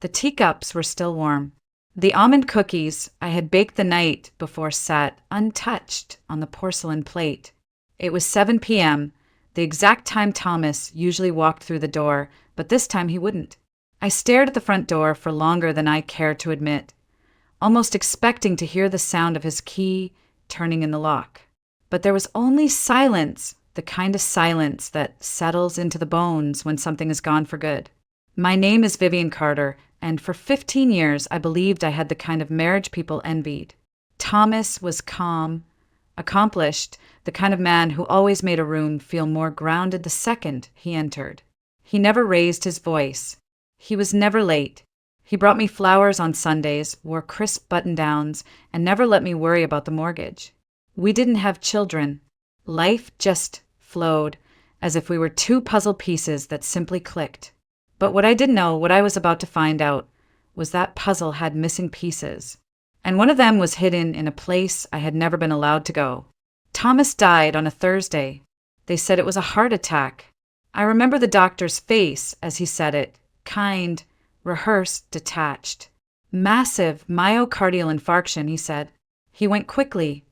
The teacups were still warm. The almond cookies I had baked the night before sat untouched on the porcelain plate. It was 7 p.m., the exact time Thomas usually walked through the door, but this time he wouldn't. I stared at the front door for longer than I cared to admit, almost expecting to hear the sound of his key turning in the lock. But there was only silence, the kind of silence that settles into the bones when something is gone for good. My name is Vivian Carter, and for 15 years I believed I had the kind of marriage people envied. Thomas was calm, accomplished, the kind of man who always made a room feel more grounded the second he entered. He never raised his voice. He was never late. He brought me flowers on Sundays, wore crisp button-downs, and never let me worry about the mortgage. We didn't have children. Life just flowed, as if we were two puzzle pieces that simply clicked. But what I didn't know, what I was about to find out, was that puzzle had missing pieces. And one of them was hidden in a place I had never been allowed to go. Thomas died on a Thursday. They said it was a heart attack. I remember the doctor's face as he said it, kind, rehearsed, detached. Massive myocardial infarction, he said. He went quickly.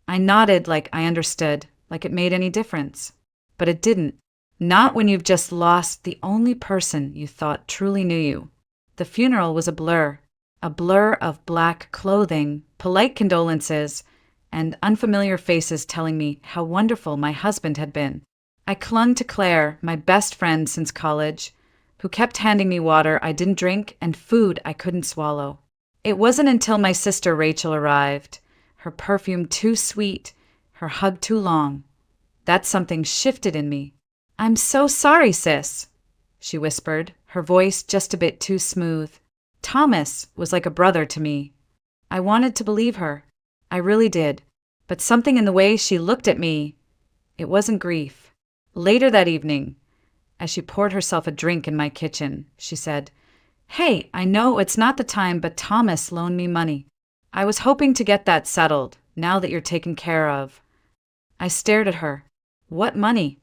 I nodded like I understood, like it made any difference. But it didn't. Not when you've just lost the only person you thought truly knew you. The funeral was a blur of black clothing, polite condolences, and unfamiliar faces telling me how wonderful my husband had been. I clung to Claire, my best friend since college, who kept handing me water I didn't drink and food I couldn't swallow. It wasn't until my sister Rachel arrived, her perfume too sweet, her hug too long, that something shifted in me. "I'm so sorry, sis," she whispered, her voice just a bit too smooth. Thomas was like a brother to me. I wanted to believe her. I really did. But something in the way she looked at me, it wasn't grief. Later that evening, as she poured herself a drink in my kitchen, she said, "Hey, I know it's not the time, but Thomas loaned me money. I was hoping to get that settled, now that you're taken care of." I stared at her. "What money?"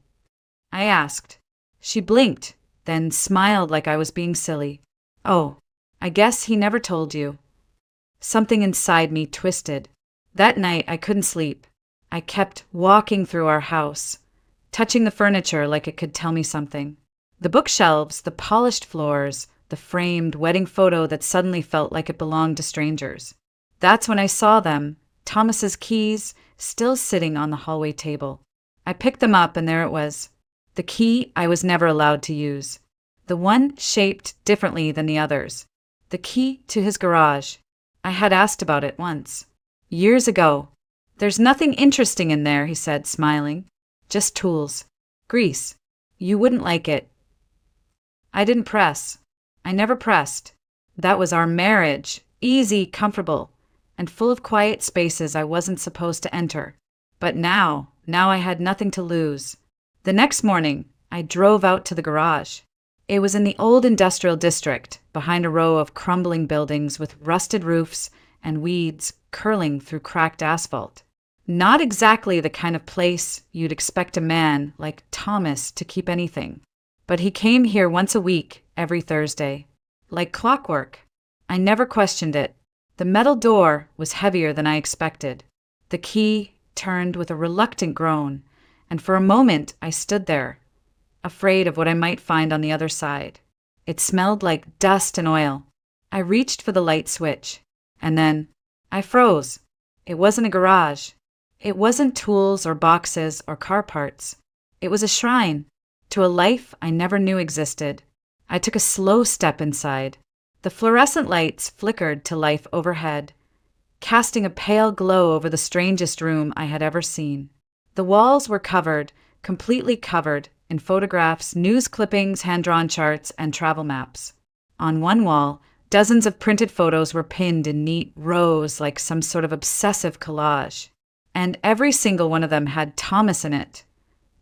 I asked. She blinked, then smiled like I was being silly. "Oh, I guess he never told you." Something inside me twisted. That night I couldn't sleep. I kept walking through our house, touching the furniture like it could tell me something. The bookshelves, the polished floors, the framed wedding photo that suddenly felt like it belonged to strangers. That's when I saw them, Thomas's keys, still sitting on the hallway table. I picked them up and there it was. The key I was never allowed to use. The one shaped differently than the others. The key to his garage. I had asked about it once. Years ago. "There's nothing interesting in there," he said, smiling. "Just tools. Grease. You wouldn't like it." I didn't press. I never pressed. That was our marriage. Easy, comfortable, and full of quiet spaces I wasn't supposed to enter. But now I had nothing to lose. The next morning, I drove out to the garage. It was in the old industrial district, behind a row of crumbling buildings with rusted roofs and weeds curling through cracked asphalt. Not exactly the kind of place you'd expect a man like Thomas to keep anything. But he came here once a week, every Thursday. Like clockwork. I never questioned it. The metal door was heavier than I expected. The key turned with a reluctant groan, and for a moment I stood there, afraid of what I might find on the other side. It smelled like dust and oil. I reached for the light switch, and then I froze. It wasn't a garage. It wasn't tools or boxes or car parts. It was a shrine to a life I never knew existed. I took a slow step inside. The fluorescent lights flickered to life overhead, casting a pale glow over the strangest room I had ever seen. The walls were covered, completely covered, in photographs, news clippings, hand-drawn charts, and travel maps. On one wall, dozens of printed photos were pinned in neat rows like some sort of obsessive collage. And every single one of them had Thomas in it,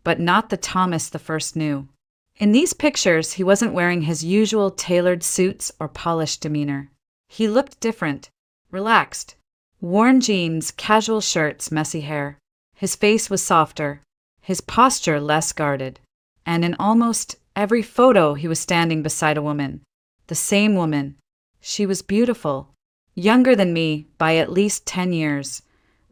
but not the Thomas the first knew. In these pictures, he wasn't wearing his usual tailored suits or polished demeanor. He looked different, relaxed. Worn jeans, casual shirts, messy hair. His face was softer, his posture less guarded. And in almost every photo, he was standing beside a woman. The same woman, She was beautiful, younger than me by at least 10 years,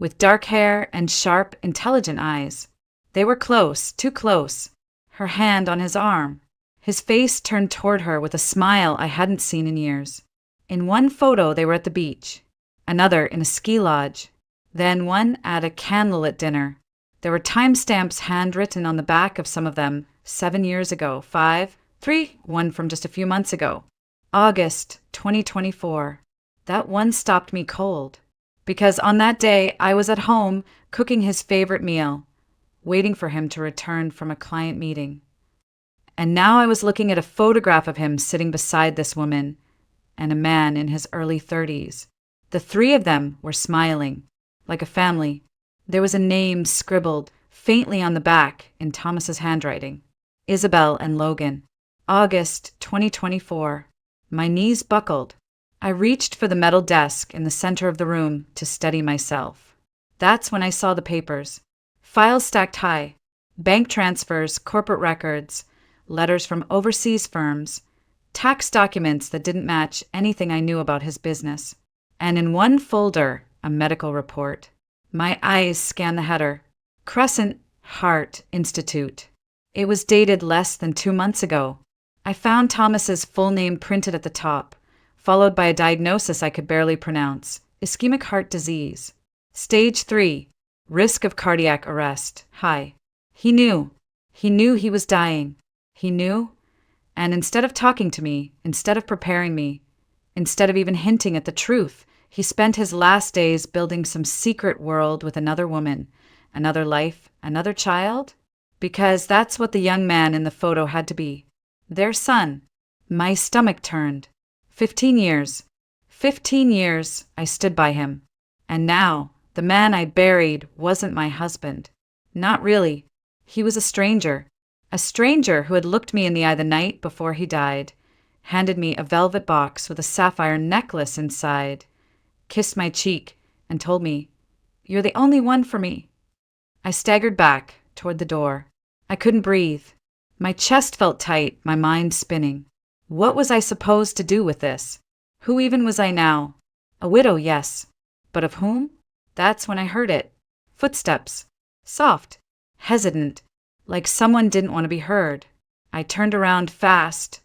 with dark hair and sharp, intelligent eyes. They were close, too close, her hand on his arm, his face turned toward her with a smile I hadn't seen in years. In one photo, they were at the beach, another in a ski lodge, then one at a candlelit dinner. There were timestamps handwritten on the back of some of them, 7 years ago, 5, 3, one from just a few months ago. August 2024. That one stopped me cold, because on that day I was at home cooking his favorite meal, waiting for him to return from a client meeting. And now I was looking at a photograph of him sitting beside this woman and a man in his early 30s. The three of them were smiling, like a family. There was a name scribbled faintly on the back in Thomas's handwriting. Isabel and Logan. August 2024. My knees buckled. I reached for the metal desk in the center of the room to steady myself. That's when I saw the papers. Files stacked high. Bank transfers, corporate records, letters from overseas firms, tax documents that didn't match anything I knew about his business. And in one folder, a medical report. My eyes scanned the header. Crescent Heart Institute. It was dated less than 2 months ago. I found Thomas's full name printed at the top, followed by a diagnosis I could barely pronounce: ischemic heart disease. Stage 3, risk of cardiac arrest, high. He knew he was dying. He knew, and instead of talking to me, instead of preparing me, instead of even hinting at the truth, he spent his last days building some secret world with another woman, another life, another child? Because that's what the young man in the photo had to be. Their son. My stomach turned. 15 years. 15 years I stood by him. And now, the man I buried wasn't my husband. Not really. He was a stranger. A stranger who had looked me in the eye the night before he died, handed me a velvet box with a sapphire necklace inside, kissed my cheek, and told me, "You're the only one for me." I staggered back toward the door. I couldn't breathe. My chest felt tight, my mind spinning. What was I supposed to do with this? Who even was I now? A widow, yes. But of whom? That's when I heard it. Footsteps. Soft. Hesitant. Like someone didn't want to be heard. I turned around fast,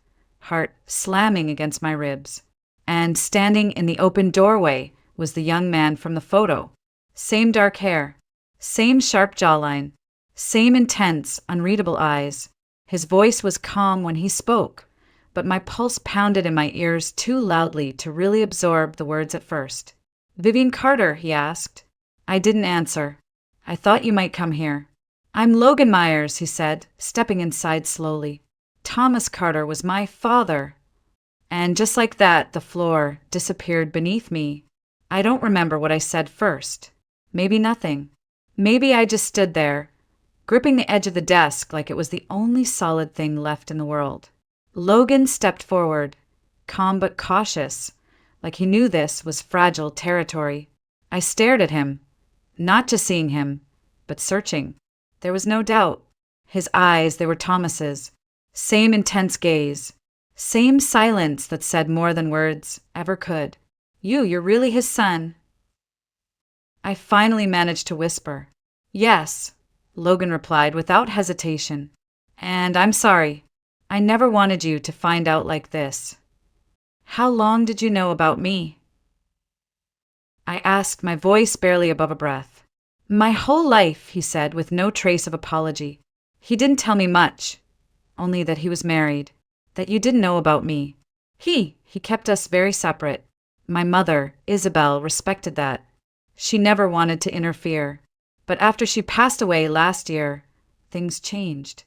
heart slamming against my ribs. And standing in the open doorway was the young man from the photo. Same dark hair. Same sharp jawline. Same intense, unreadable eyes. His voice was calm when he spoke, but my pulse pounded in my ears too loudly to really absorb the words at first. "Vivian Carter," he asked. I didn't answer. "I thought you might come here." "I'm Logan Myers," he said, stepping inside slowly. "Thomas Carter was my father." And just like that, the floor disappeared beneath me. I don't remember what I said first. Maybe nothing. Maybe I just stood there, gripping the edge of the desk like it was the only solid thing left in the world. Logan stepped forward, calm but cautious, like he knew this was fragile territory. I stared at him, not just seeing him, but searching. There was no doubt. His eyes, they were Thomas's. Same intense gaze. Same silence that said more than words ever could. You're really his son." I finally managed to whisper. "Yes," Logan replied without hesitation. "And I'm sorry. I never wanted you to find out like this." "How long did you know about me?" I asked, my voice barely above a breath. "My whole life," he said with no trace of apology. "He didn't tell me much, only that he was married, that you didn't know about me. He kept us very separate. My mother, Isabel, respected that. She never wanted to interfere. But after she passed away last year, things changed."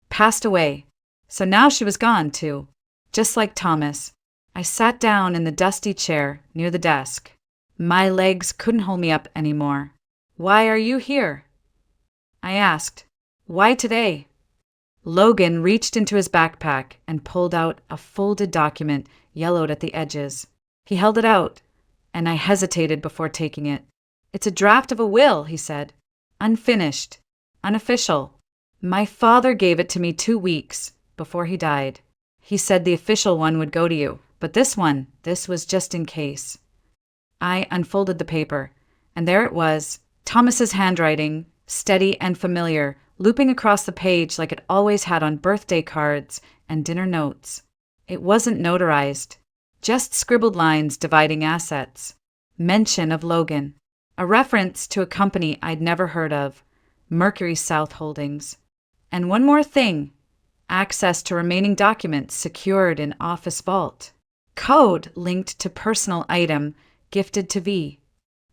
Passed away. So now she was gone, too. Just like Thomas. I sat down in the dusty chair near the desk. My legs couldn't hold me up anymore. "Why are you here?" I asked. "Why today?" Logan reached into his backpack and pulled out a folded document yellowed at the edges. He held it out, and I hesitated before taking it. "It's a draft of a will," he said. "Unfinished. Unofficial. My father gave it to me 2 weeks before he died. He said the official one would go to you, But this was just in case. I unfolded the paper, and there it was, Thomas's handwriting, steady and familiar, looping across the page like it always had on birthday cards and dinner notes. It wasn't notarized, just scribbled lines dividing assets. Mention of Logan. A reference to a company I'd never heard of, Mercury South Holdings. And one more thing, access to remaining documents secured in office vault. Code linked to personal item gifted to V.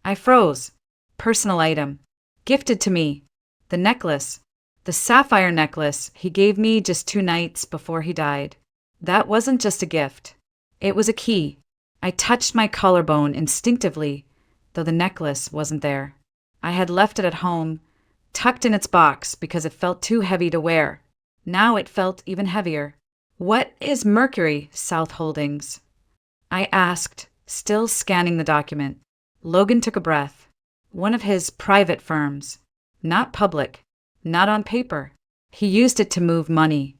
I froze. Personal item. Gifted to me. The necklace. The sapphire necklace he gave me just 2 nights before he died. That wasn't just a gift. It was a key. I touched my collarbone instinctively, though the necklace wasn't there. I had left it at home, tucked in its box because it felt too heavy to wear. Now it felt even heavier. What is Mercury South Holdings? I asked, still scanning the document. Logan took a breath. One of his private firms. Not public. Not on paper. He used it to move money.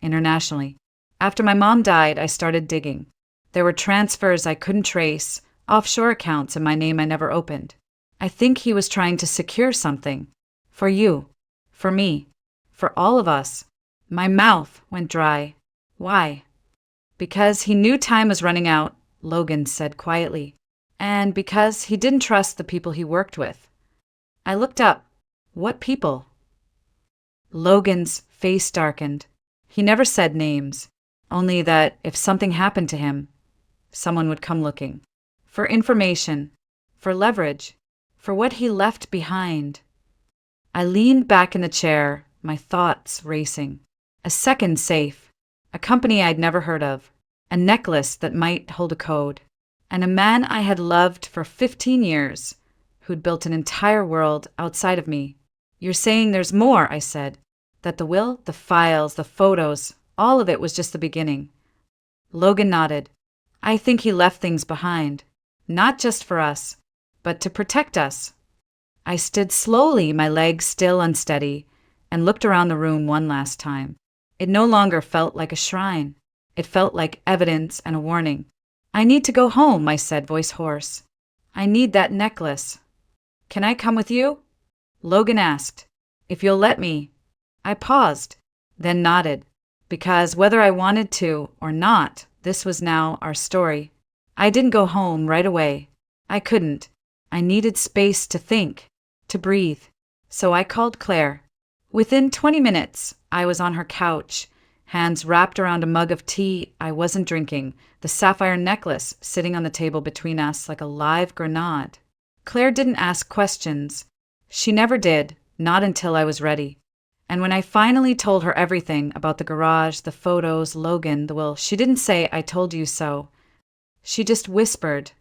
Internationally. After my mom died, I started digging. There were transfers I couldn't trace, offshore accounts in my name I never opened. I think he was trying to secure something. For you. For me. For all of us. My mouth went dry. Why? Because he knew time was running out, Logan said quietly. And because he didn't trust the people he worked with. I looked up. What people? Logan's face darkened. He never said names, only that if something happened to him, someone would come looking. For information, for leverage, for what he left behind. I leaned back in the chair, my thoughts racing. A second safe, a company I'd never heard of, a necklace that might hold a code, and a man I had loved for 15 years, who'd built an entire world outside of me. You're saying there's more, I said. That the will, the files, the photos, all of it was just the beginning. Logan nodded. I think he left things behind, not just for us, but to protect us. I stood slowly, my legs still unsteady, and looked around the room one last time. It no longer felt like a shrine. It felt like evidence and a warning. I need to go home, I said, voice hoarse. I need that necklace. Can I come with you? Logan asked. If you'll let me. I paused, then nodded, because whether I wanted to or not, this was now our story. I didn't go home right away. I couldn't. I needed space to think, to breathe. So I called Claire. Within 20 minutes, I was on her couch, hands wrapped around a mug of tea I wasn't drinking, the sapphire necklace sitting on the table between us like a live grenade. Claire didn't ask questions. She never did, not until I was ready. And when I finally told her everything about the garage, the photos, Logan, the will, she didn't say, I told you so. She just whispered,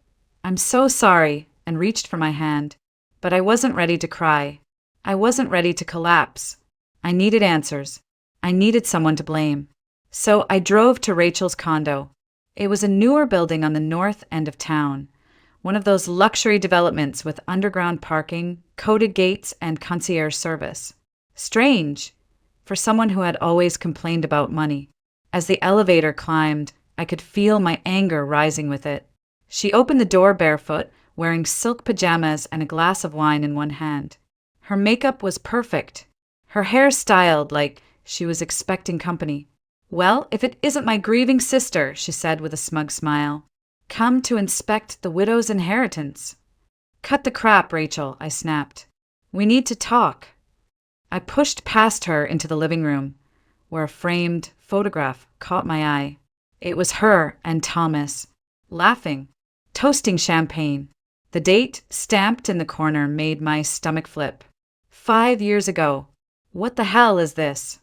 I'm so sorry, and reached for my hand. But I wasn't ready to cry. I wasn't ready to collapse. I needed answers. I needed someone to blame. So I drove to Rachel's condo. It was a newer building on the north end of town. One of those luxury developments with underground parking, coded gates, and concierge service. Strange, for someone who had always complained about money. As the elevator climbed, I could feel my anger rising with it. She opened the door barefoot, wearing silk pajamas and a glass of wine in one hand. Her makeup was perfect. Her hair styled like she was expecting company. Well, if it isn't my grieving sister, she said with a smug smile. Come to inspect the widow's inheritance. Cut the crap, Rachel, I snapped. We need to talk. I pushed past her into the living room, where a framed photograph caught my eye. It was her and Thomas, laughing, toasting champagne. The date, stamped in the corner, made my stomach flip. 5 years ago. What the hell is this?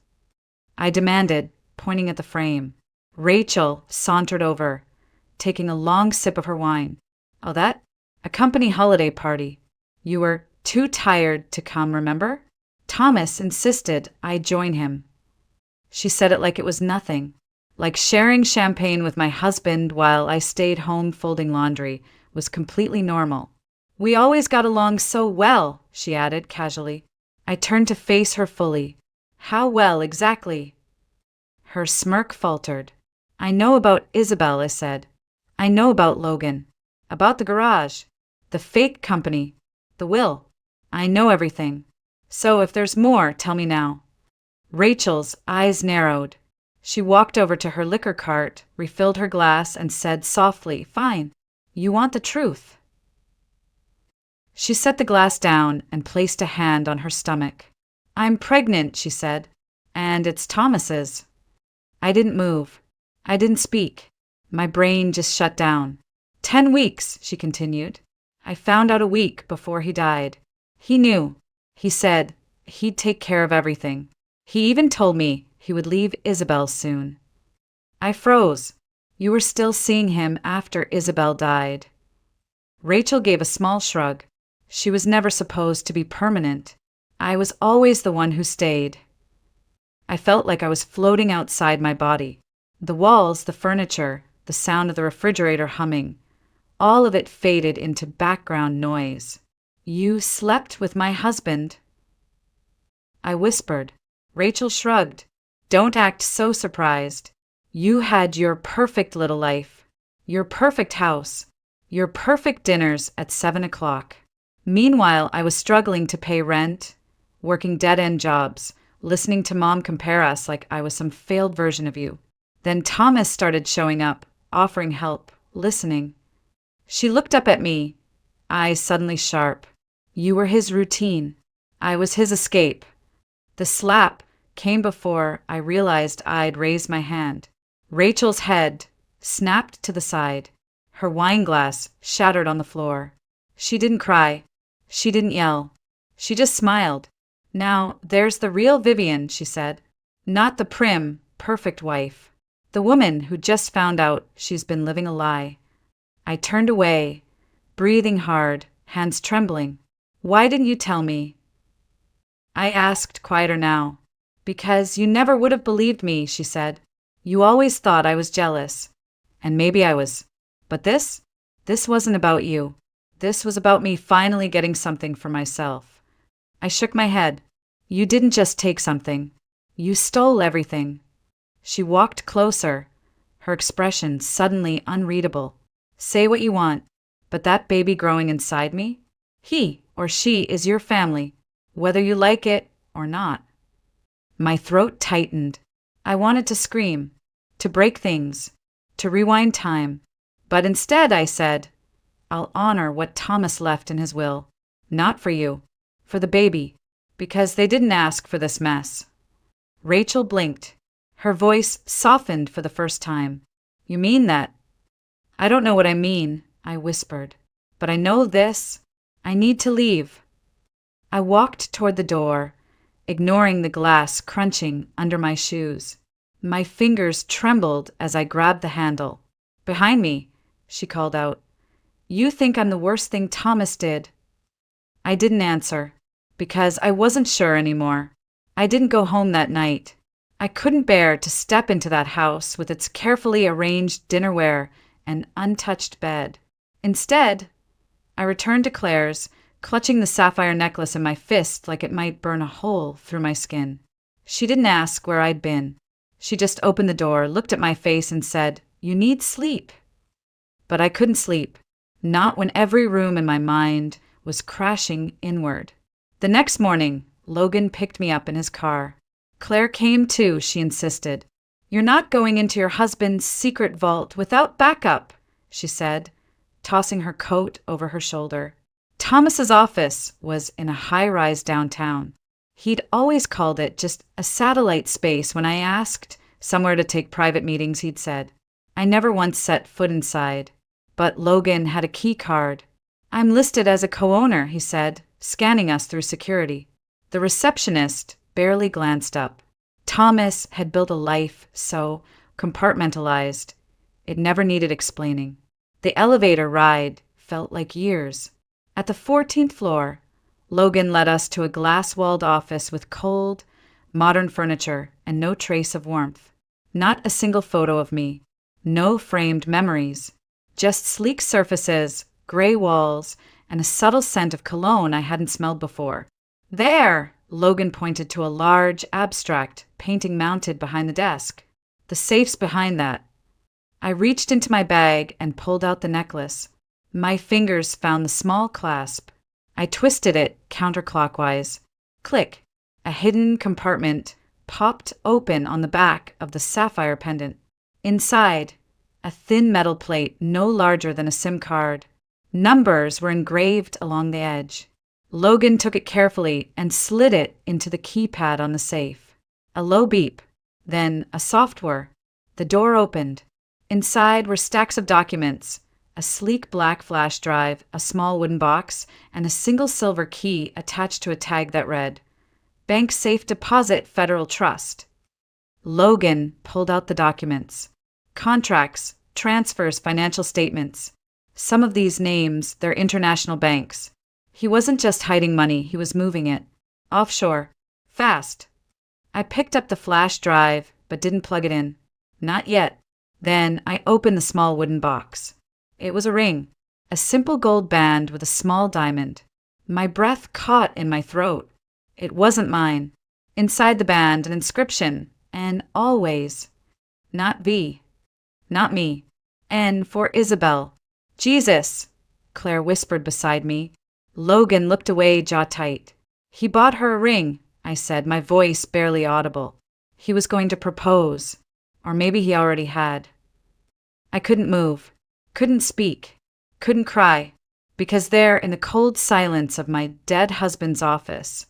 I demanded, pointing at the frame. Rachel sauntered over, taking a long sip of her wine. Oh, that? A company holiday party. You were too tired to come, remember? Thomas insisted I join him. She said it like it was nothing, like sharing champagne with my husband while I stayed home folding laundry was completely normal. We always got along so well, she added casually. I turned to face her fully. How well, exactly? Her smirk faltered. I know about Isabel, I said. I know about Logan, about the garage, the fake company, the will. I know everything. So if there's more, tell me now. Rachel's eyes narrowed. She walked over to her liquor cart, refilled her glass, and said softly, "Fine. You want the truth." She set the glass down and placed a hand on her stomach. "I'm pregnant," she said, "and it's Thomas's." I didn't move. I didn't speak. My brain just shut down. 10 weeks, she continued. I found out a week before he died. He knew. He said he'd take care of everything. He even told me he would leave Isabel soon. I froze. You were still seeing him after Isabel died. Rachel gave a small shrug. She was never supposed to be permanent. I was always the one who stayed. I felt like I was floating outside my body. The walls, the furniture, the sound of the refrigerator humming, all of it faded into background noise. "You slept with my husband," I whispered. Rachel shrugged. "Don't act so surprised. You had your perfect little life, your perfect house, your perfect dinners at 7 o'clock. Meanwhile, I was struggling to pay rent, working dead-end jobs, listening to Mom compare us like I was some failed version of you. Then Thomas started showing up, offering help, listening." She looked up at me, eyes suddenly sharp. "You were his routine. I was his escape." The slap came before I realized I'd raised my hand. Rachel's head snapped to the side. Her wine glass shattered on the floor. She didn't cry. She didn't yell. She just smiled. "Now, there's the real Vivian," she said. "Not the prim, perfect wife. The woman who just found out she's been living a lie." I turned away, breathing hard, hands trembling. "Why didn't you tell me?" I asked, quieter now. "Because you never would have believed me," she said. "You always thought I was jealous. And maybe I was. But this wasn't about you. This was about me finally getting something for myself." I shook my head. "You didn't just take something. You stole everything." She walked closer, her expression suddenly unreadable. "Say what you want, but that baby growing inside me, he or she is your family, whether you like it or not." My throat tightened. I wanted to scream, to break things, to rewind time. But instead I said, "I'll honor what Thomas left in his will. Not for you, for the baby, because they didn't ask for this mess." Rachel blinked. Her voice softened for the first time. "You mean that?" "I don't know what I mean," I whispered. "But I know this. I need to leave." I walked toward the door, ignoring the glass crunching under my shoes. My fingers trembled as I grabbed the handle. "Behind me," she called out. "You think I'm the worst thing Thomas did." I didn't answer, because I wasn't sure anymore. I didn't go home that night. I couldn't bear to step into that house with its carefully arranged dinnerware and untouched bed. Instead, I returned to Claire's, clutching the sapphire necklace in my fist like it might burn a hole through my skin. She didn't ask where I'd been. She just opened the door, looked at my face, and said, "You need sleep." But I couldn't sleep, not when every room in my mind was crashing inward. The next morning, Logan picked me up in his car. Claire came too, she insisted. "You're not going into your husband's secret vault without backup," she said, tossing her coat over her shoulder. Thomas's office was in a high-rise downtown. He'd always called it just a satellite space. When I asked somewhere to take private meetings, he'd said. I never once set foot inside. But Logan had a key card. "I'm listed as a co-owner," he said, scanning us through security. The receptionist barely glanced up. Thomas had built a life so compartmentalized, it never needed explaining. The elevator ride felt like years. At the 14th floor, Logan led us to a glass-walled office with cold, modern furniture and no trace of warmth. Not a single photo of me. No framed memories. Just sleek surfaces, gray walls, and a subtle scent of cologne I hadn't smelled before. "There!" Logan pointed to a large, abstract painting mounted behind the desk. "The safe's behind that." I reached into my bag and pulled out the necklace. My fingers found the small clasp. I twisted it counterclockwise. Click! A hidden compartment popped open on the back of the sapphire pendant. Inside, a thin metal plate no larger than a SIM card. Numbers were engraved along the edge. Logan took it carefully and slid it into the keypad on the safe. A low beep, then a soft whir. The door opened. Inside were stacks of documents, a sleek black flash drive, a small wooden box, and a single silver key attached to a tag that read, Bank Safe Deposit Federal Trust. Logan pulled out the documents. Contracts, transfers, financial statements. Some of these names, they're international banks. He wasn't just hiding money, he was moving it. Offshore. Fast. I picked up the flash drive, but didn't plug it in. Not yet. Then I opened the small wooden box. It was a ring. A simple gold band with a small diamond. My breath caught in my throat. It wasn't mine. Inside the band, an inscription. And always. Not V. Not me. N for Isabel. Jesus, Claire whispered beside me. Logan looked away, jaw tight. He bought her a ring, I said, my voice barely audible. He was going to propose. Or maybe he already had. I couldn't move, couldn't speak, couldn't cry, because there in the cold silence of my dead husband's office,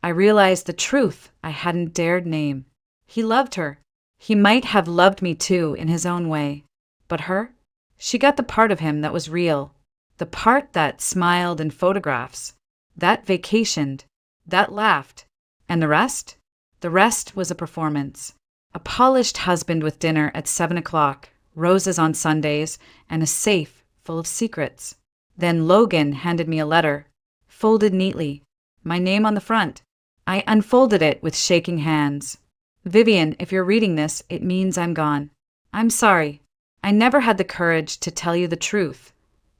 I realized the truth I hadn't dared name. He loved her. He might have loved me too in his own way. But her? She got the part of him that was real, the part that smiled in photographs, that vacationed, that laughed. And the rest? The rest was a performance. A polished husband with dinner at 7 o'clock, roses on Sundays, and a safe full of secrets. Then Logan handed me a letter, folded neatly, my name on the front. I unfolded it with shaking hands. Vivian, if you're reading this, it means I'm gone. I'm sorry. I never had the courage to tell you the truth,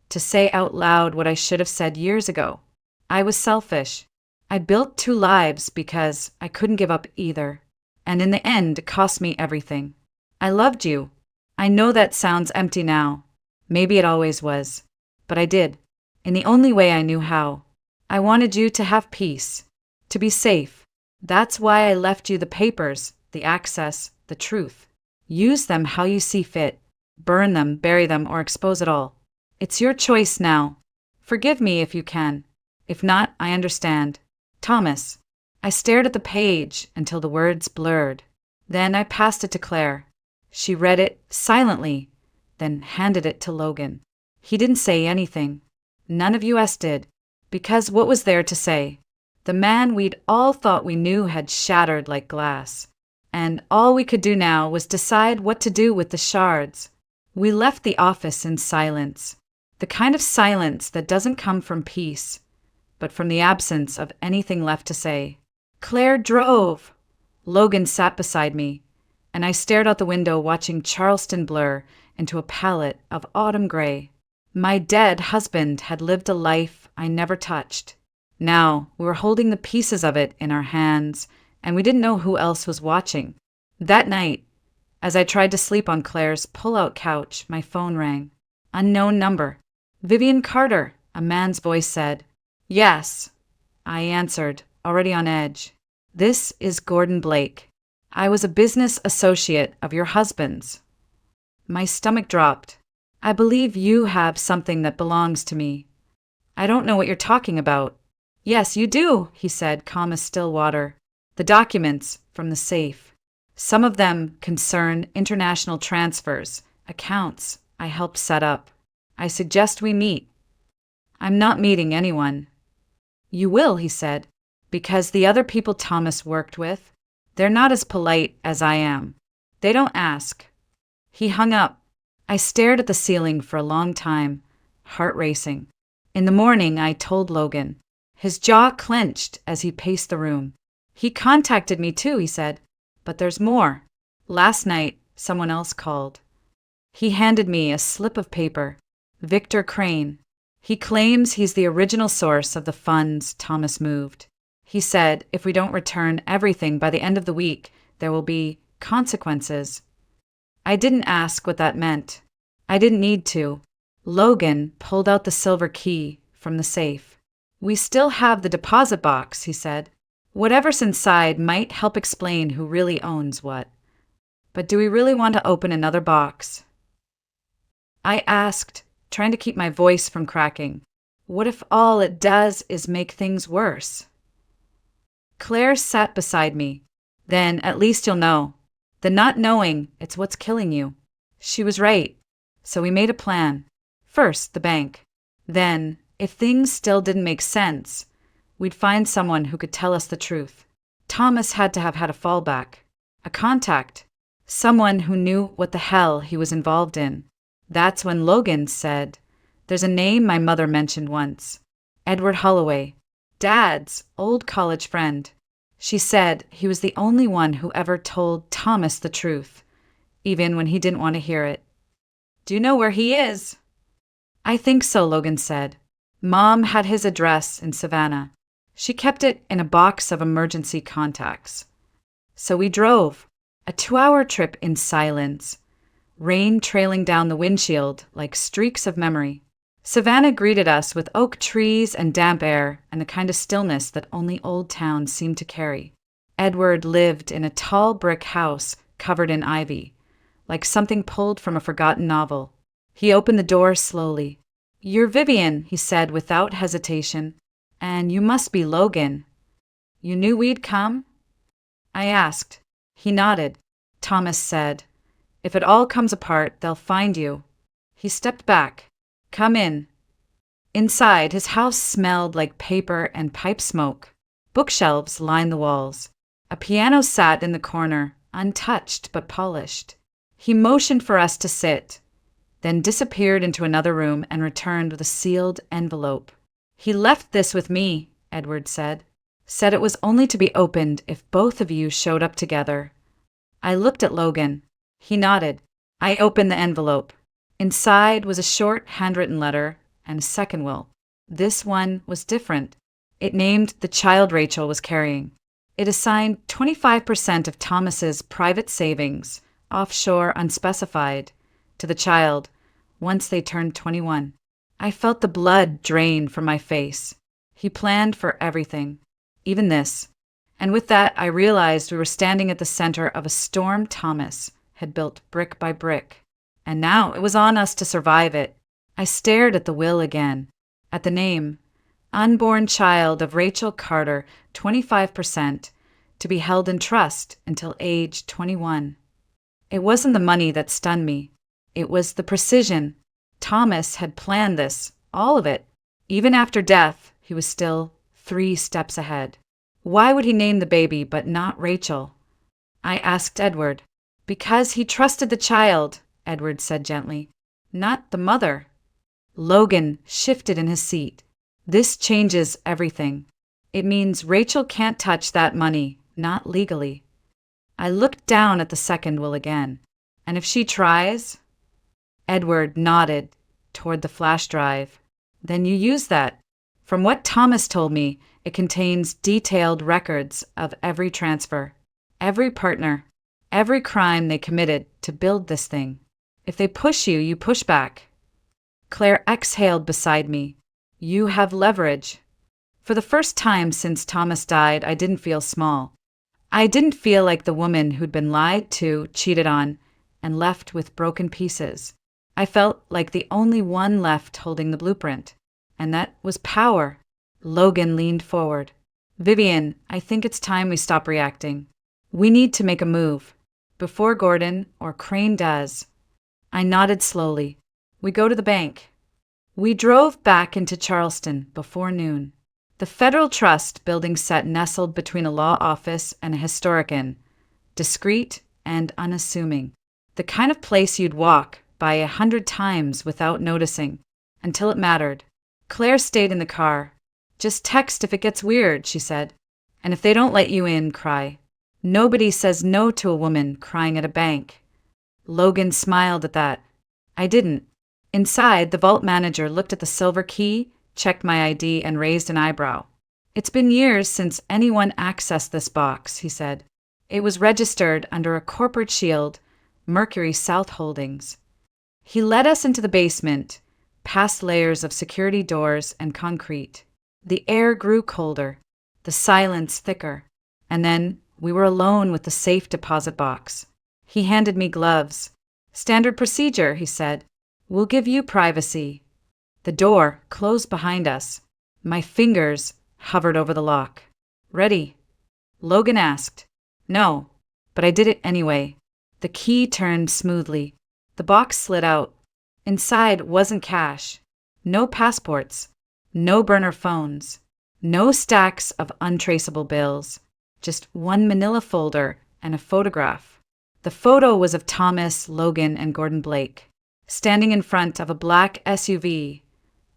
to say out loud what I should have said years ago. I was selfish. I built 2 lives because I couldn't give up either. And in the end, it cost me everything. I loved you. I know that sounds empty now. Maybe it always was. But I did, in the only way I knew how. I wanted you to have peace, to be safe. That's why I left you the papers, the access, the truth. Use them how you see fit. Burn them, bury them, or expose it all. It's your choice now. Forgive me if you can. If not, I understand. Thomas. I stared at the page until the words blurred. Then I passed it to Claire. She read it silently, then handed it to Logan. He didn't say anything. None of us did, because what was there to say? The man we'd all thought we knew had shattered like glass, and all we could do now was decide what to do with the shards. We left the office in silence, the kind of silence that doesn't come from peace, but from the absence of anything left to say. Claire drove. Logan sat beside me, and I stared out the window watching Charleston blur into a palette of autumn gray. My dead husband had lived a life I never touched. Now we were holding the pieces of it in our hands, and we didn't know who else was watching. That night, as I tried to sleep on Claire's pull-out couch, my phone rang. Unknown number. Vivian Carter, a man's voice said. Yes, I answered, already on edge. This is Gordon Blake. I was a business associate of your husband's. My stomach dropped. I believe you have something that belongs to me. I don't know what you're talking about. Yes, you do, he said, calm as still water. The documents from the safe. Some of them concern international transfers, accounts I helped set up. I suggest we meet. I'm not meeting anyone. You will, he said, because the other people Thomas worked with, they're not as polite as I am. They don't ask. He hung up. I stared at the ceiling for a long time, heart racing. In the morning, I told Logan. His jaw clenched as he paced the room. He contacted me too, he said. But there's more. Last night, someone else called. He handed me a slip of paper. Victor Crane. He claims he's the original source of the funds Thomas moved. He said if we don't return everything by the end of the week, there will be consequences. I didn't ask what that meant. I didn't need to. Logan pulled out the silver key from the safe. We still have the deposit box, he said. Whatever's inside might help explain who really owns what. But do we really want to open another box? I asked, trying to keep my voice from cracking. What if all it does is make things worse? Claire sat beside me. Then at least you'll know. The not knowing, it's what's killing you. She was right. So we made a plan. First, the bank. Then, if things still didn't make sense, we'd find someone who could tell us the truth. Thomas had to have had a fallback. A contact. Someone who knew what the hell he was involved in. That's when Logan said, "There's a name my mother mentioned once. Edward Holloway. Dad's old college friend." She said he was the only one who ever told Thomas the truth, even when he didn't want to hear it. "Do you know where he is?" "I think so," Logan said. "Mom had his address in Savannah. She kept it in a box of emergency contacts." So we drove. A 2-hour trip in silence. Rain trailing down the windshield like streaks of memory. Savannah greeted us with oak trees and damp air and the kind of stillness that only old towns seem to carry. Edward lived in a tall brick house covered in ivy, like something pulled from a forgotten novel. He opened the door slowly. "You're Vivian," he said without hesitation, "and you must be Logan. You knew we'd come?" I asked. He nodded. Thomas said, "If it all comes apart, they'll find you." He stepped back. "Come in." Inside, his house smelled like paper and pipe smoke. Bookshelves lined the walls. A piano sat in the corner, untouched but polished. He motioned for us to sit, then disappeared into another room and returned with a sealed envelope. "He left this with me," Edward said. "Said it was only to be opened if both of you showed up together." I looked at Logan. He nodded. I opened the envelope. Inside was a short handwritten letter and a second will. This one was different. It named the child Rachel was carrying. It assigned 25% of Thomas's private savings, offshore unspecified, to the child once they turned 21. I felt the blood drain from my face. He planned for everything, even this. And with that, I realized we were standing at the center of a storm Thomas had built brick by brick. And now it was on us to survive it. I stared at the will again, at the name, unborn child of Rachel Carter, 25%, to be held in trust until age 21. It wasn't the money that stunned me. It was the precision. Thomas had planned this, all of it. Even after death, he was still 3 steps ahead. Why would he name the baby but not Rachel? I asked Edward. "Because he trusted the child," Edward said gently, "not the mother." Logan shifted in his seat. "This changes everything. It means Rachel can't touch that money, not legally." I looked down at the second will again. "And if she tries?" Edward nodded toward the flash drive. "Then you use that. From what Thomas told me, it contains detailed records of every transfer, every partner, every crime they committed to build this thing. If they push you, you push back." Claire exhaled beside me. "You have leverage." For the first time since Thomas died, I didn't feel small. I didn't feel like the woman who'd been lied to, cheated on, and left with broken pieces. I felt like the only one left holding the blueprint, and that was power. Logan leaned forward. "Vivian, I think it's time we stop reacting. We need to make a move, before Gordon or Crane does." I nodded slowly. "We go to the bank." We drove back into Charleston before noon. The Federal Trust building sat nestled between a law office and a historic inn, discreet and unassuming. The kind of place you'd walk by 100 times without noticing, until it mattered. Claire stayed in the car. "Just text if it gets weird," she said. "And if they don't let you in, cry. Nobody says no to a woman crying at a bank." Logan smiled at that. I didn't. Inside, the vault manager looked at the silver key, checked my ID, and raised an eyebrow. "It's been years since anyone accessed this box," he said. "It was registered under a corporate shield, Mercury South Holdings. He led us into the basement, past layers of security doors and concrete. The air grew colder, the silence thicker, and then we were alone with the safe deposit box. He handed me gloves. "Standard procedure," he said. "We'll give you privacy." The door closed behind us. My fingers hovered over the lock. "Ready?" Logan asked. "No," but I did it anyway. The key turned smoothly. The box slid out. Inside wasn't cash. No passports. No burner phones. No stacks of untraceable bills. Just one manila folder and a photograph. The photo was of Thomas, Logan, and Gordon Blake, standing in front of a black SUV,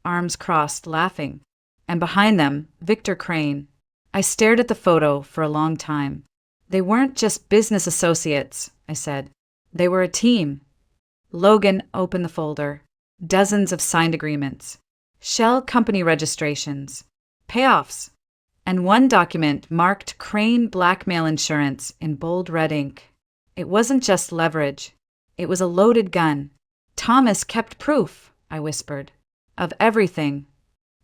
arms crossed, laughing. And behind them, Victor Crane. I stared at the photo for a long time. They weren't just business associates, I said. They were a team. Logan opened the folder. Dozens of signed agreements. Shell company registrations. Payoffs. And one document marked Crane Blackmail Insurance in bold red ink. It wasn't just leverage. It was a loaded gun. Thomas kept proof, I whispered, of everything.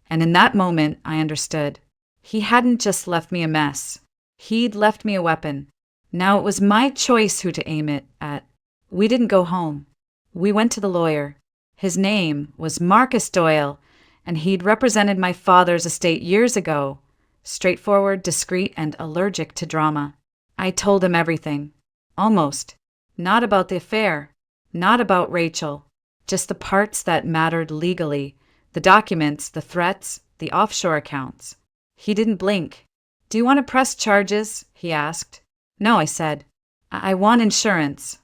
And in that moment, I understood. He hadn't just left me a mess. He'd left me a weapon. Now it was my choice who to aim it at. We didn't go home. We went to the lawyer. His name was Marcus Doyle, and he'd represented my father's estate years ago. Straightforward, discreet, and allergic to drama. I told him everything. Almost. Not about the affair. Not about Rachel. Just the parts that mattered legally. The documents, the threats, the offshore accounts. He didn't blink. "Do you want to press charges?" he asked. "No," I said. I want insurance."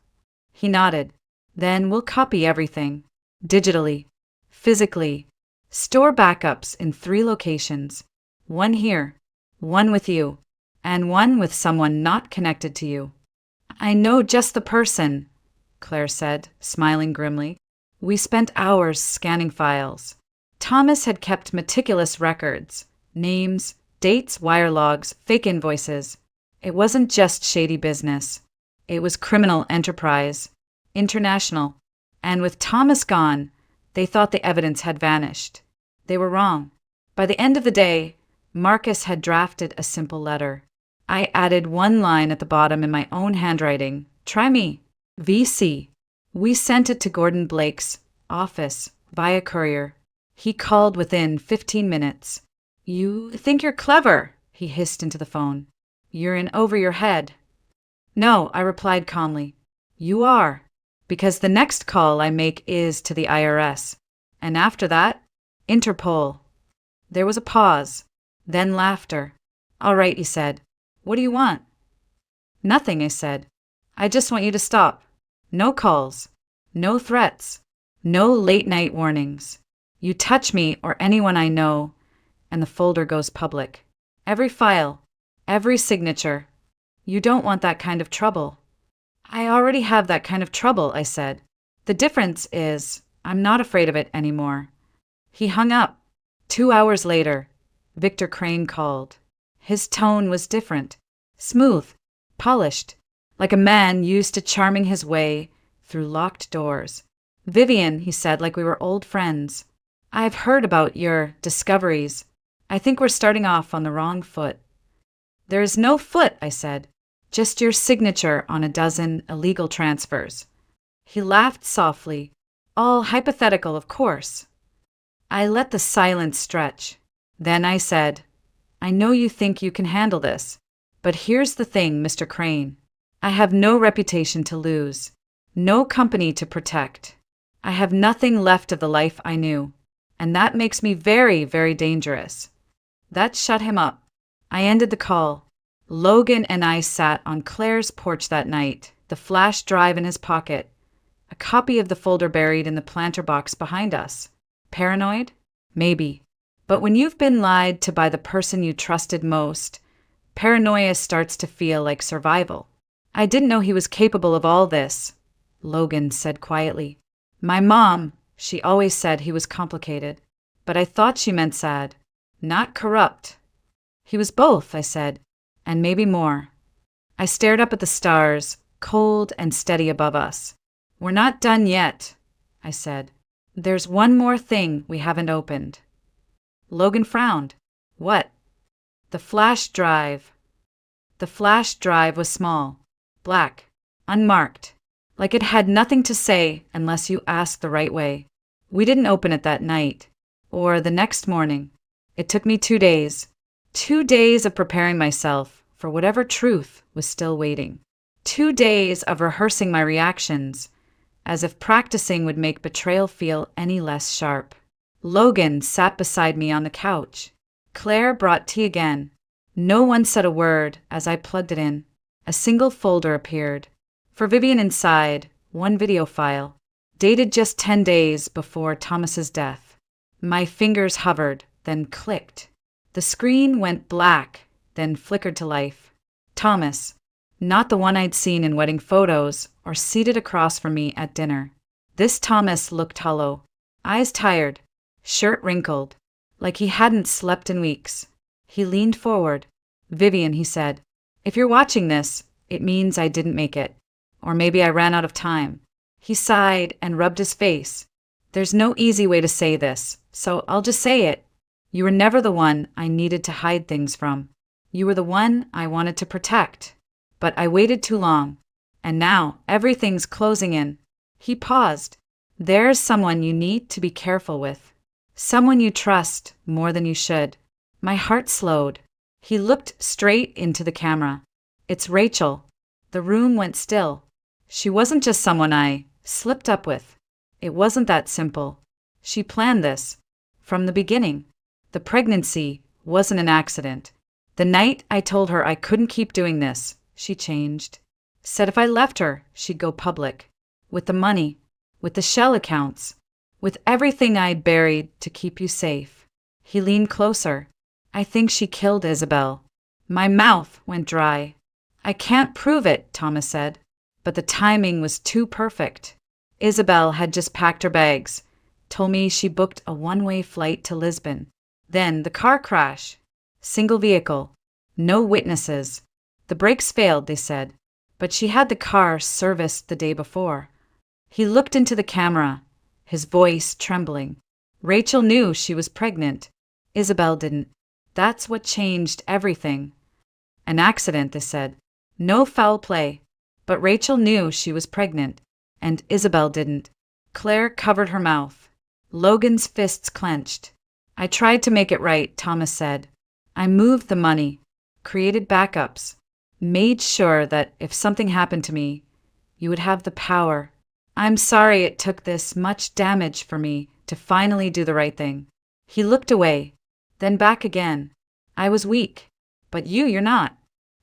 He nodded. "Then we'll copy everything. Digitally. Physically. Store backups in 3 locations. One here. One with you. And one with someone not connected to you." "I know just the person," Claire said, smiling grimly. We spent hours scanning files. Thomas had kept meticulous records. Names, dates, wire logs, fake invoices. It wasn't just shady business. It was criminal enterprise. International. And with Thomas gone, they thought the evidence had vanished. They were wrong. By the end of the day, Marcus had drafted a simple letter. I added one line at the bottom in my own handwriting. "Try me. VC." We sent it to Gordon Blake's office via courier. He called within 15 minutes. "You think you're clever," he hissed into the phone. "You're in over your head." "No," I replied calmly. "You are. Because the next call I make is to the IRS. And after that, Interpol." There was a pause, then laughter. "All right," he said. "What do you want?" "Nothing," I said. "I just want you to stop. No calls. No threats. No late-night warnings. You touch me or anyone I know, and the folder goes public. Every file. Every signature. You don't want that kind of trouble." "I already have that kind of trouble," I said. "The difference is I'm not afraid of it anymore." He hung up. 2 hours later, Victor Crane called. His tone was different. Smooth. Polished. Like a man used to charming his way through locked doors. "Vivian," he said, like we were old friends. "I've heard about your discoveries. I think we're starting off on the wrong foot." "There is no foot," I said. "Just your signature on a dozen illegal transfers." He laughed softly. "All hypothetical, of course." I let the silence stretch. Then I said, "I know you think you can handle this, but here's the thing, Mr. Crane. I have no reputation to lose, no company to protect. I have nothing left of the life I knew, and that makes me very, very dangerous." That shut him up. I ended the call. Logan and I sat on Claire's porch that night, the flash drive in his pocket, a copy of the folder buried in the planter box behind us. Paranoid? Maybe. But when you've been lied to by the person you trusted most, paranoia starts to feel like survival. "I didn't know he was capable of all this," Logan said quietly. "My mom, she always said he was complicated, but I thought she meant sad, not corrupt." "He was both," I said, "and maybe more." I stared up at the stars, cold and steady above us. "We're not done yet," I said. "There's one more thing we haven't opened." Logan frowned. "What?" "The flash drive." The flash drive was small, black, unmarked, like it had nothing to say unless you asked the right way. We didn't open it that night, or the next morning. It took me 2 days. 2 days of preparing myself for whatever truth was still waiting. 2 days of rehearsing my reactions, as if practicing would make betrayal feel any less sharp. Logan sat beside me on the couch. Claire brought tea again. No one said a word as I plugged it in. A single folder appeared. For Vivian inside, one video file, dated just 10 days before Thomas's death. My fingers hovered, then clicked. The screen went black, then flickered to life. Thomas, not the one I'd seen in wedding photos or seated across from me at dinner. This Thomas looked hollow, eyes tired, shirt wrinkled, like he hadn't slept in weeks. He leaned forward. "Vivian," he said, "if you're watching this, it means I didn't make it. Or maybe I ran out of time." He sighed and rubbed his face. "There's no easy way to say this, so I'll just say it. You were never the one I needed to hide things from. You were the one I wanted to protect. But I waited too long, and now everything's closing in." He paused. "There's someone you need to be careful with. Someone you trust more than you should." My heart slowed. He looked straight into the camera. "It's Rachel." The room went still. She wasn't just someone I slipped up with. It wasn't that simple. She planned this from the beginning. The pregnancy wasn't an accident. The night I told her I couldn't keep doing this, she changed. Said if I left her, she'd go public. With the money, with the shell accounts, with everything I'd buried to keep you safe. He leaned closer. "I think she killed Isabel." My mouth went dry. "I can't prove it," Thomas said, but the timing was too perfect. Isabel had just packed her bags, told me she booked a one-way flight to Lisbon. Then the car crash. Single vehicle. No witnesses. The brakes failed, they said, but she had the car serviced the day before. He looked into the camera, his voice trembling. Rachel knew she was pregnant. Isabel didn't. That's what changed everything. An accident, they said. No foul play. But Rachel knew she was pregnant, and Isabel didn't. Claire covered her mouth. Logan's fists clenched. "I tried to make it right," Thomas said. "I moved the money, created backups, made sure that if something happened to me, you would have the power. I'm sorry it took this much damage for me to finally do the right thing." He looked away, then back again. "I was weak, but you're not.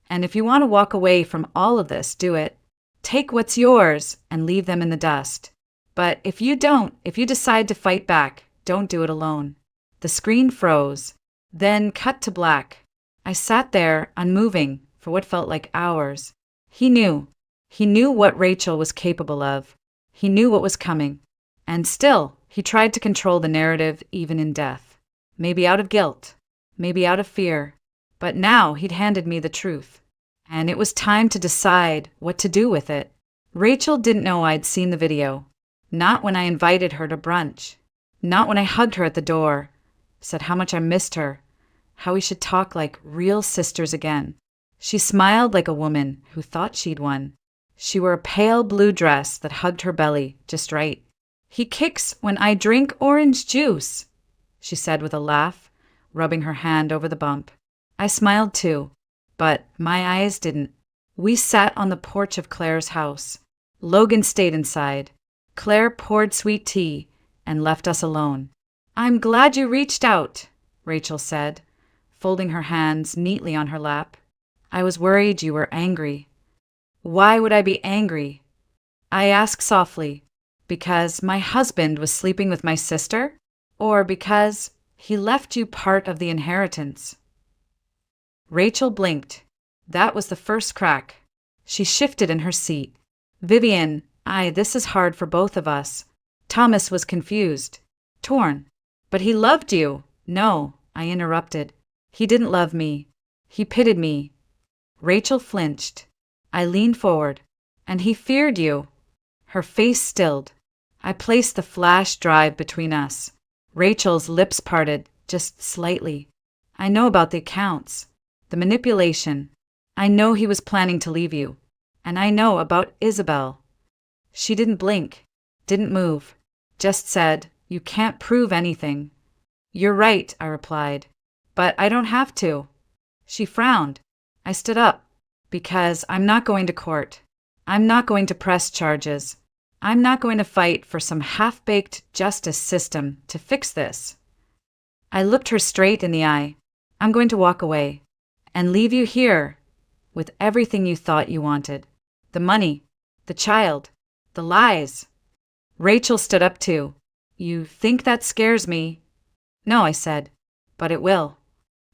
And if you want to walk away from all of this, do it. Take what's yours and leave them in the dust. But if you don't, if you decide to fight back, don't do it alone." The screen froze, then cut to black. I sat there, unmoving, for what felt like hours. He knew. He knew what Rachel was capable of. He knew what was coming. And still, he tried to control the narrative even in death. Maybe out of guilt, maybe out of fear. But now he'd handed me the truth. And it was time to decide what to do with it. Rachel didn't know I'd seen the video. Not when I invited her to brunch. Not when I hugged her at the door, said how much I missed her, how we should talk like real sisters again. She smiled like a woman who thought she'd won. She wore a pale blue dress that hugged her belly just right. "He kicks when I drink orange juice," she said with a laugh, rubbing her hand over the bump. I smiled too, but my eyes didn't. We sat on the porch of Claire's house. Logan stayed inside. Claire poured sweet tea and left us alone. "I'm glad you reached out," Rachel said, folding her hands neatly on her lap. "I was worried you were angry." "Why would I be angry?" I asked softly. "Because my husband was sleeping with my sister? Or because he left you part of the inheritance?" Rachel blinked. That was the first crack. She shifted in her seat. "Vivian, this is hard for both of us." Thomas was confused, torn. "But he loved you." "No," I interrupted. "He didn't love me. He pitied me." Rachel flinched. I leaned forward. And he feared you. Her face stilled. I placed the flash drive between us. Rachel's lips parted, just slightly. I know about the accounts, the manipulation. I know he was planning to leave you. And I know about Isabel. She didn't blink, didn't move, just said, "You can't prove anything." "You're right," I replied. "But I don't have to." She frowned. I stood up. "Because I'm not going to court. I'm not going to press charges. I'm not going to fight for some half-baked justice system to fix this." I looked her straight in the eye. "I'm going to walk away and leave you here with everything you thought you wanted. The money, the child, the lies." Rachel stood up too. "You think that scares me?" "No," I said, "but it will."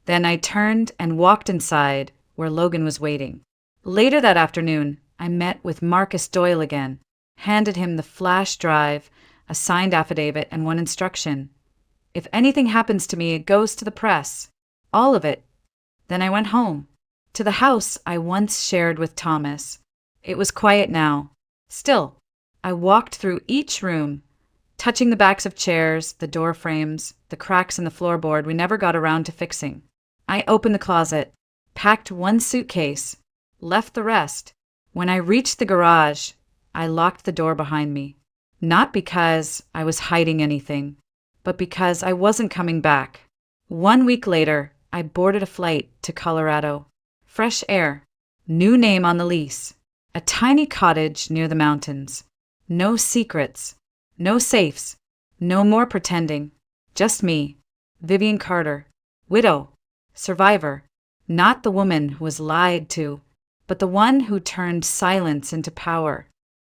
Then I turned and walked inside where Logan was waiting. Later that afternoon, I met with Marcus Doyle again, handed him the flash drive, a signed affidavit, and one instruction. "If anything happens to me, it goes to the press. All of it." Then I went home, to the house I once shared with Thomas. It was quiet now. Still, I walked through each room, touching the backs of chairs, the door frames, the cracks in the floorboard we never got around to fixing. I opened the closet, packed one suitcase, left the rest. When I reached the garage, I locked the door behind me. Not because I was hiding anything, but because I wasn't coming back. 1 week later, I boarded a flight to Colorado. Fresh air, new name on the lease, a tiny cottage near the mountains. No secrets, no safes, no more pretending. Just me, Vivian Carter, widow, survivor, not the woman who was lied to, but the one who turned silence into power.